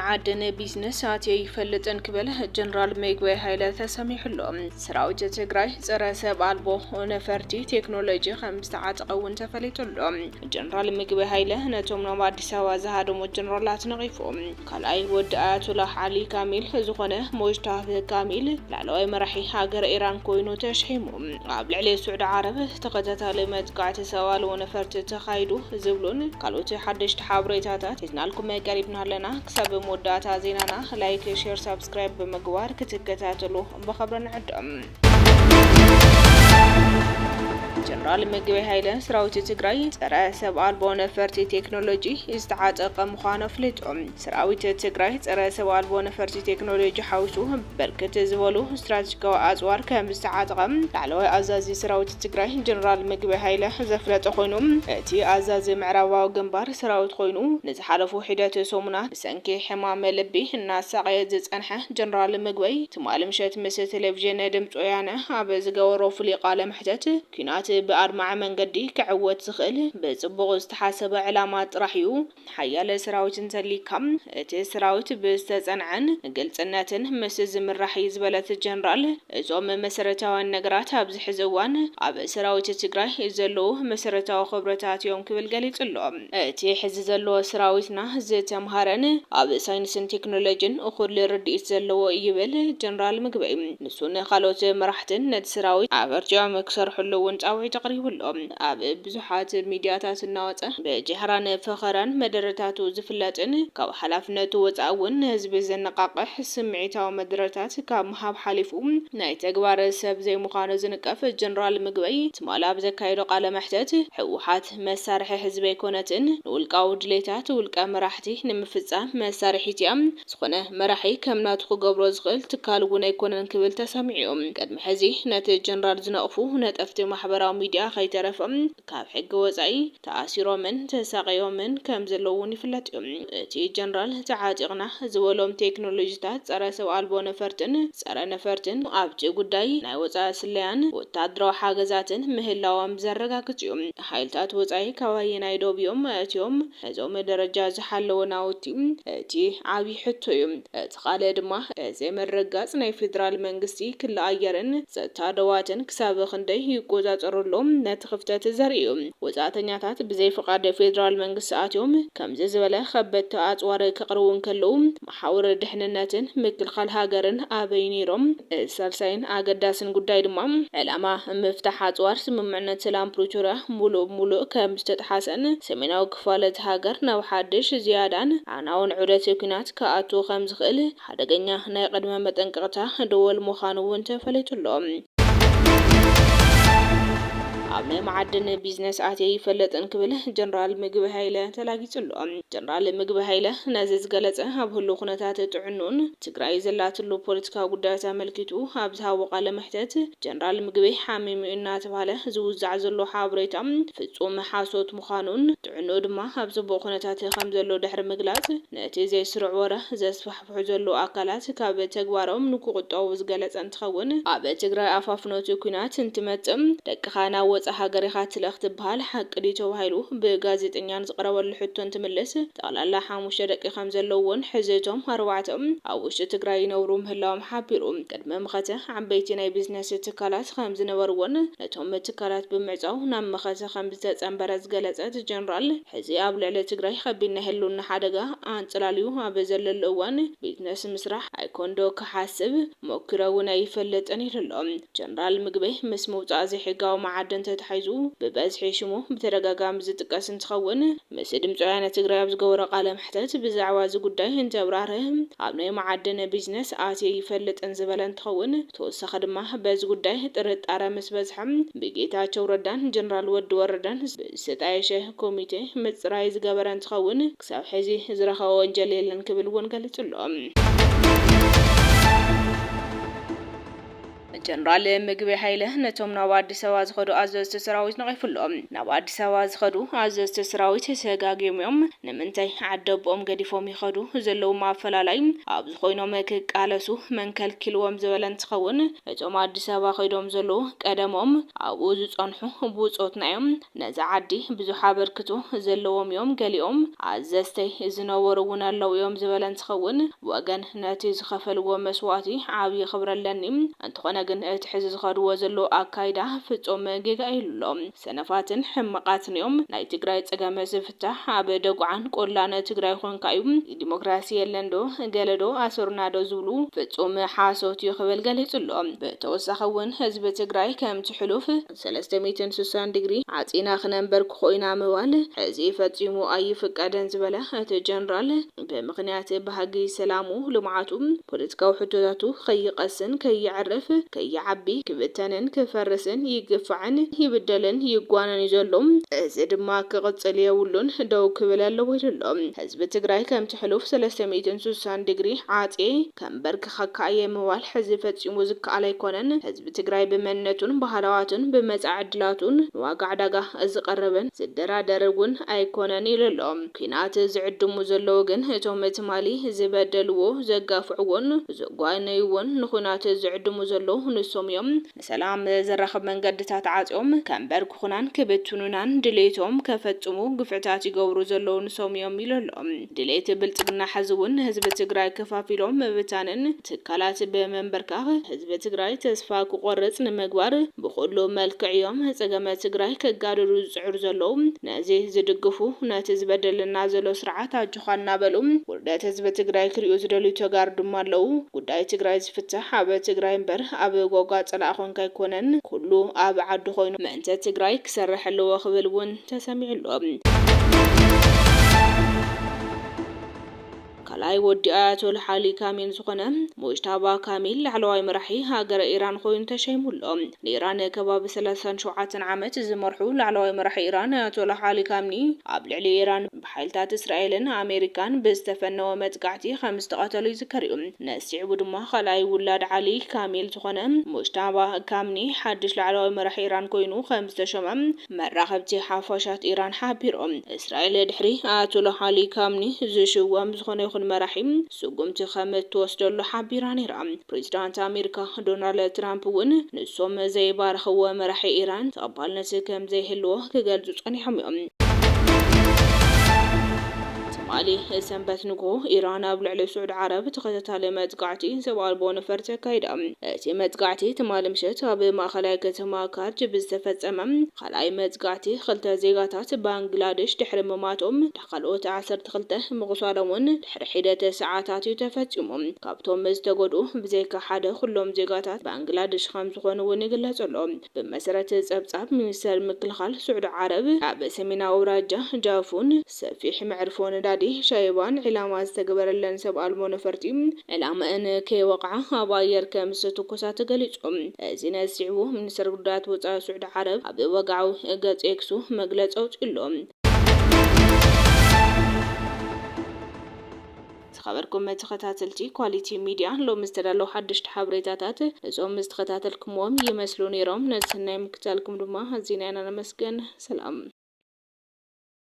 معدن ቢዝነሳት ይፈልጥን ክበለ ጀነራል ምግበይ ኃይለ ተሰሚሕሎም ሰራዊት ትግራይ ፀረ ሰብ አልቦ ነፈርቲ ቴክኖሎጂ ከምስ ተዓጥቀውን ተፈሊጡሎም ጀነራል ምግበይ ኃይለ ነቶም ናብ አዲስ አበባ ዝሃደሙ ጀነራላት ነቂፎም ካልአይ ወዲ አያቱላህ አሊ ካሚል ዝኾነ ሞጅታፍ ካሚል ላዕለዋይ መራሒ ሃገር ኢራን ኮይኑ ተሽሂሙ ኣብ ልዕሊ ስዑድ ዓረብ ተከታታሊ መጥቃዕቲ ሰባል ነፈርቲ ተኻይዱ ዝብሉን ካልኦት ሓደሽቲ ሓበሬታታት ይዝናልኩም ቀሪብና ኣለና كسب موداتا زينانا لايك شير سبسكرايب بمقوار كتكتاتلو بخبرنا عدم جنرال ምግበይ ኃይለ ሰራዊት ትግራይ ፀረ ሰብ አልቦ ነፈርቲ ቴክኖሎጂ ዝተዓጠቀ ምዃኑ ፍልጦም ሰራዊት ትግራይ ፀረ ሰብ አልቦ ነፈርቲ ቴክኖሎጂ ሓውሱ በርክት ዝበሉ ስትራቴጂካዊ አጽዋር ከም ዝተዓጠቀም ላዕለዋይ አዛዚ ሰራዊት ትግራይ ጀነራል ምግበይ ኃይለ ዘፍለጠ ኮይኑ እቲ አዛዚ ምዕራባዊ ግንባር ሰራዊት ኮይኑ ንዝሓለፉ ሒደት ሰሙና ሰንኪ ሕማም ልቢ እናሳቀየ ዝጸንሐ ጀነራል ምግበይ ትማል ምሸት ምስ ቴሌቪዥን ድምጽ ወያነ ኣብ ዝገበሮ ፍሉይ ቃለ መሕተት ኩናት بأرمع መንገዲ ክዕወት ዝኽእል በጽቡቕ ዝተሓሰበ ዕላማ ጥራሕ እዩ ሓያለ ሰራዊት እንተሊካም እቲ ሰራዊት ብዝተጸንዐን ግልጽነትን ምስ ዝምራሕ ዝበለት ጀነራል እዞም መሰረታዊ ነገራት ኣብ ዝሕዚ እዋን ኣብ ሰራዊት ትግራይ ዘለዉ መሰረታዊ ክብረታት እዮም ክብል ገሊጹሎም እቲ ሕዚ ዘለዎ ሰራዊትና ዝተምሃረን ኣብ ሳይንስን ቴክኖሎጂን እኹል ርድኢት ዘለዎ ይብል ጀነራል ምግበይ ንሱን ካልኦት መራሕትን ነቲ ሰራዊት ኣበርቲዖም ክሰርሕሉ ጻዊ ተقريبሎም ኣብ ብዙሓት ሚድያታት እናወፀ በጀህራን ፈኸራን መደረታቱ ዝፍለጥን ካብ ሓላፍነቱ ወፃውን ህዝቢ ዘነቃቅሕ ስምዒታዊ መደረታት ካብ መሃብ ሓሊፉ ናይ ተግባር ሰብ ዘይምዃኑ ዝንቀፍ ጀነራል ምግበይ ትማል ኣብ ዘካየዶ ቃለ መሕተት ሕወሓት መሳርሒ ህዝቢ ኣይኮነትን ንውልቃዊ ድሌታት ውልቀ መራሕቲ ንምፍጻም መሳርሒት እያ ዝኾነ መራሒ ከም ናቱ ክገብሮ ዝኽእል ትካል እውን ኣይኮነን ክብል ተሰሚዑም ቅድሚ ሕዚ ነቲ ጀነራል ዝነቕፉ ነጠፍቲ ማሕበራዊ ሚድያ ከይተረፈም ካብ ሕጊ ወፃኢ ተኣሲሮምን ተሳቂዮምን ከም ዘለውን ይፍለጥ እዩ እቲ ጀነራል ተዓጢቕና ዝበሎም ቴክኖሎጂታት ፀረ ሰብ አልቦ ነፈርትን ፀረ ነፈርትን ኣብቲ ጉዳይ ናይ ወፃኢ ስለያን ወታደራዊ ሓገዛትን ምህላዎም ዘረጋግጽ እዩ ሓይልታት ወፃኢ ካባይ ናይ ዶብዮም እቲዮም እዞም ደረጃ ዝሓለወ ናውቲ እቲ ዓብይ ሕቶ እዩ እቲ ቃለ ድማ ዘመረጋጽ ናይ ፌደራል መንግስቲ ክለኣየርን ፀጥታደዋትን ክሳብ ክንደይ ይቆጻጸሩሎም ነቲ ክፍተት ዘርእዩ ወፃተኛታት ብዘይ ፍቃድ ፌደራል መንግስቲ ኣትዮም ከም ዝበለ ከበድቲ ኣጽዋር ከቅርቡን ከለው ማሕወር ድሕንነትን ምክልኻል ሃገርን ኣበይ ነይሮም ሳልሳይን ኣገዳስን ጉዳይ ድማ ዕላማ ምፍታሕ ኣጽዋር ስምምዕነት ሰላም ፕሪቶሪያ ሙሉእ ከም ዝተጣሓሰን ሰሜናዊ ክፋለት ሃገር ናብ ሓድሽ ዝያዳን ኣናውን ዑደት ኩናት ከኣቱ ከም ዝኽእል ሓደገኛ ናይ ቅድመ መጠንቀቕታ ደወል ምዃኑ እውን ተፈሊጡሎም ኣብ ናይ ማዕድን ቢዝነስ ኣትየ ይፈለጥን ክብል ጀነራል ምግበይ ኃይለ ተላጊጹሎም ጀነራል ምግበይ ኃይለ ነዚ ዝገለጸ ኣብ ህሉ ኩነታት ጥዕኑን ትግራይ ዘላትሉ ፖለቲካዊ ጉዳያት ኣመልኪቱ ኣብ ዝሃቦ ቃለ መሕተት ጀነራል ምግበይ ሓሚሙ እናተባሃለ ዝውዛዕ ዘሎ ሓበሬታ ፍጹም ሓሶት ምዃኑን ጥዕኑ ድማ ኣብ ጽቡቕ ኩነታት ከም ዘሎ ድሕሪ ምግላጽ ነቲ ዘይስሩዕ ወረ ዘስፋሕፍሑ ዘሎ ኣካላት ካብ ተግባሮም ንክቁጠቡ ዝገለጸ እንትኸውን ኣብ ትግራይ ኣፋፍኖቱ ኩናት እንትመጽም ደቅኻ ናብ ወፃ ሃገሪኻ ትለኽ ትበሃል ሓቂ ዲ ተባሂሉ ብጋዜጠኛን ዝቀረበሉ ሕቶ እንትምልስ ጠቕላላ 5 ደቂ ከም ዘለውን ሕዝቶም 4 ኣብ ውሽጢ ትግራይ ይነብሩ ምህላዎም ሓቢሩ ቅድመ ምኸተ ዓበይቲ ናይ ቢዝነስ ትካላት ከም ዝነበሩውን ነቶም ትካላት ብምዕጻው ናብ ምኸተ ከም ዝተጸንበረ ዝገለጸት ጀነራል ሕዚ ኣብ ልዕሊ ትግራይ ከቢድና ህልውና ሓደጋ ኣንጽላልዩ ኣብ ዘለሉ እዋን ቢዝነስ ምስራሕ ኣይኮንዶ ክሓስብ ሞክረውን ኣይፈልጥን ኢሎም ጀነራል ምግበይ ምስ መውጻእ ዘይሕጋዊ ማዕድን ተታሒዙ በበዝሒ ሽሙ ብተደጋጋሚ ዝጥቀስ እንትኸውን ምስ ድምፂ ወያነ ትግራይ ኣብ ዝገበሮ ቃለ መሕተት ብዛዕባ እዚ ጉዳይ እንተብራርህ ኣብ ናይ ማዕድን ቢዝነስ ኣትየ ይፈልጥን ዝበለ እንትኸውን ተወሳኺ ድማ በዚ ጉዳይ ጥርጣረ ምስ በዝሖም ብጌታቸው ረዳን ጀነራል ወዲ ወረዳን ዝተጣየሸ ኮሚቴ ምፅራይ ዝገበረ እንትኸውን ክሳብ ሕዚ ዝረኸበ ወንጀል የለን ክብል እውን ገሊጹሎም ጀነራል ምግበይ ሃይለ ነቶም ናብ አዲስ አበባ ዝኸዱ አዘዝቲ ሰራዊት ነቒፉሎም ናብ አዲስ አበባ ዝኸዱ አዘዝቲ ሰራዊት ሰጋጊሞም ንምንታይ ዓደቦም ገዲፎም ይኸዱ ዘለዉ ማፈላለይ ኣብ ዝኾይኖም ክቃለሱ መንከልኪልዎም ዝበለ እንትኸውን እቶም አዲስ አበባ ኸይዶም ዘለዉ ቀደሞም ኣብኡ ዝጸንሑ ብጾትናዮም ነዛ ዓዲ ብዙሕ ኣበርክቶ ዘለዎም እዮም ገሊኦም ኣዘዝተይ ዝነበሩ እውን ኣለዉ እዮም ዝበለ እንትኸውን ወገን ነቲ ዝኸፈልዎ መስዋዕቲ ዓብዪ ክብረለኒ እንተኾነ ግን እቲ ሕዚ ዝኸድዎ ዘለዉ ኣካይዳ ፍጹም ጌጋ ኢሉሎም ሰነፋትን ሕማቃትን እዮም ናይ ትግራይ ፀገም ዝፍታሕ ኣብ ደጉዓን ቆላነ ትግራይ ኮንካ እዩ ዲሞክራሲ የለን ዶ ገለ ዶ ኣሰሩና ዶ ዝብሉ ፍጹም ሓሶት ይኽብል ገሊጹሎም ብተወሳኺ እውን ህዝቢ ትግራይ ከም ትሕሉፍ 360 ዲግሪ ዓጺና ክነንበር ኮይና ምባል ሕዚ ፈጺሙ ኣይፍቀደን ዝበለ እቲ ጀነራል ብምኽንያት ባህጊ ሰላሙ ልምዓቱ ፖለቲካዊ ሕቶታቱ ከይቀስን ከይዕርፍ ከይዓቢ ክብተንን ክፈርስን ይግፋዕን ይብደልን ይጓነን ይዘሎም እዚ ድማ ክቕጽል የብሉን ደው ክብል ኣለዎ ኢሎም ህዝቢ ትግራይ ከም ትሕሉፍ 360 ዲግሪ ዓጺ ከንበርክኸካ የምባል ሕዚ ፈጺሙ ዝከኣል ኣይኮነን ህዝቢ ትግራይ ብመንነቱን ባህላዋቱን ብመጻኢ ዕድላቱን ዋጋ ዕዳጋ ዝቐረበን ዝደራደር እውን ኣይኮነን ኢሎም ኩናት ዝዕድሙ ዘለዉ ግን እቶም ትማሊ ዝበደልዎ ዘጋፍዕዎን ዘጓነይዎን ንኹናት ዝዕድሙ ዘለዉ ንሶም እዮም ንሰላም ዘራኽብ መንገድታት ዓጺኦም ከንበርክኹናን ክብትኑናን ድሌቶም ከፈጽሙ ግፍዕታት ይገብሩ ዘለዉ ንሶም እዮም ኢሎም ድሌት ብልጽግና ሕዚ እውን ህዝቢ ትግራይ ከፋፊሎም ምብታንን ትካላት ብመንበርካኽ ህዝቢ ትግራይ ተስፋ ክቆርጽ ንምግባር ብኹሉ መልክዕ እዮም ፀገመ ትግራይ ከጋድሉ ዝጽዕሩ ዘለዉ ነዚ ዝድግፉ ነቲ ዝበደልና ዘሎ ስርዓት ኣጅኻና በሉ ውርደት ህዝቢ ትግራይ ክሪኡ ዝደልዩ ተጋሩ ድማ ኣለዉ ጉዳይ ትግራይ ዝፍትሕ ኣብ ትግራይ እምበር ኣብ ጎጋ ፀላእ ኮንካ ኣይኮነን ኩሉ ኣብ ዓዱ ኮይኑ ምእንተ ትግራይ ክሰርሕ ኣለዎ ክብል እውን ተሰሚዑሎም ካላይ ወዲ ኣያቶላህ ዓሊ ካሚል ዝኾነ ሙጅታባ ካሚል ላዕለዋይ መራሒ ሃገረ ኢራን ኮይኑ ተሸይሙሎም ንኢራን ከባቢ 37 ዓመት ዝመርሑ ላዕለዋይ መራሒ ኢራን ኣያቶላህ ዓሊ ካሚኒ ኣብ ልዕሊ ኢራን ብሓይልታት እስራኤልን ኣሜሪካን ብዝተፈነወ መጥቃዕቲ ከም ዝተቐተሉ ይዝከር እዩ ነሲዕቡ ድማ ካላይ ውላድ ዓሊ ካሚል ዝኾነ ሙጅታባ ካሚኒ ሓድሽ ላዕለዋይ መራሒ ኢራን ኮይኑ ከም ዝተሸመ መራኸብቲ ሓፋሻት ኢራን ሓቢሮም እስራኤል ድሕሪ ኣያቶላህ ዓሊ ካሚኒ ዝሽወም ዝኾነ መራሒም ስጉምቲ ከም እትወስደሉ ሓቢራ ነይራ ፕሬዚዳንት ኣሜሪካ ዶናልድ ትራምፕ እውን ንሶም ዘይባረኽዎ መራሒ ኢራን ተቐባልነት ከም ዘይህልዎ ክገልጹ ጸኒሖም እዮም ማሊ ሰንበት ንጎ ኢራን ኣብ ልዕሊ ስዑድ ዓረብ ተኸታታሊ መጥቃዕቲ ሰብኣዊ ኣልቦ ነፈርቲ ኣካይዳ እቲ መጥቃዕቲ ትማሊ ምሸት ኣብ ማእኸላይ ከተማ ካርጅ ብዝተፈጸመ ካልኣይ መጥቃዕቲ ክልተ ዜጋታት ባንግላዴሽ ድሕሪ ምማቶም ካልኦት 12 ምቁሳሎምን ድሕሪ ሒደት ሰዓታት እዩ ተፈጺሙ ካብቶም ዝተጎድኡ ብዘይካ ሓደ ኩሎም ዜጋታት ባንግላዴሽ ከም ዝኾኑ እውን ይግለጸሎ ብመሰረት ጸብጻብ ሚኒስተር ምክልኻል ስዑድ ዓረብ ኣብ ሰሜናዊ ኣውራጃ ጃፉን ሰፊሕ መዕርፎ ነዳዲ ሻይባን ዕላማ ዝተገበረለን ሰብኣዊ ኣልቦ ነፈርቲ ዕላማን ከይወቕዓ ኣብ ኣየር ከም ዝተተኮሳ ገሊጾም እዚ ነሲዕቡ ሚኒስተር ጉዳያት ወጻኢ ስዑድ ዓረብ ኣብ ወግዓዊ ገጽ ኤክሱ መግለጺ ኣውፂኡሎም خبركم تخاتلتي كواليتي ميديا لو مستدلو حدش حبريتاتات نزوم مستخاتلكم يمسلو نيروم نزهنا مكتالكم دما هزينا أنا مسكن سلام